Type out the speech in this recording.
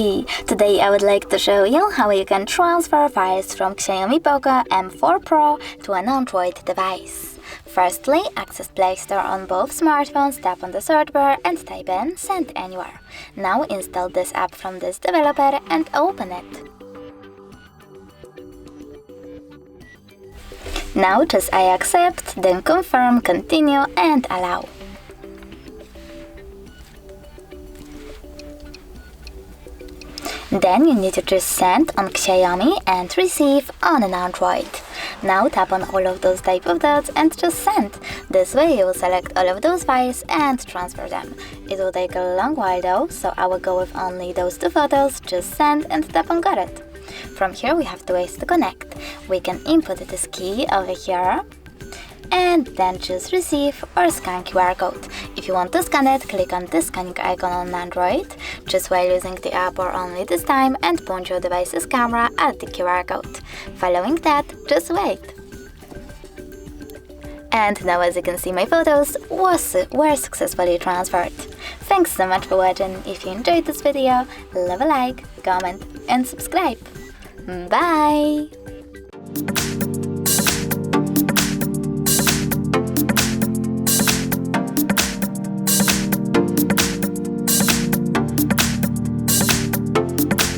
Hi! Today I would like to show you how you can transfer files from XIAOMI Poco M4 Pro to an Android device. Firstly, access Play Store on both smartphones, tap on the search bar and type in Send Anywhere. Now install this app from this developer and open it. Now choose I accept, then confirm, continue and allow. Then you need to choose Send on XIAOMI and Receive on an Android. Now tap on all of those type of dots and just Send. This way you will select all of those files and transfer them. It will take a long while though, so I will go with only those two photos, just Send and tap on Got It. From here we have two ways to connect. We can input this key over here and then choose Receive or Scan QR code. If you want to scan it, click on this scanning icon on Android, choose while using the app or only this time, and point your device's camera at the QR code. Following that, just wait. And now as you can see, my photos were successfully transferred. Thanks so much for watching. If you enjoyed this video, leave a like, comment and subscribe. Bye!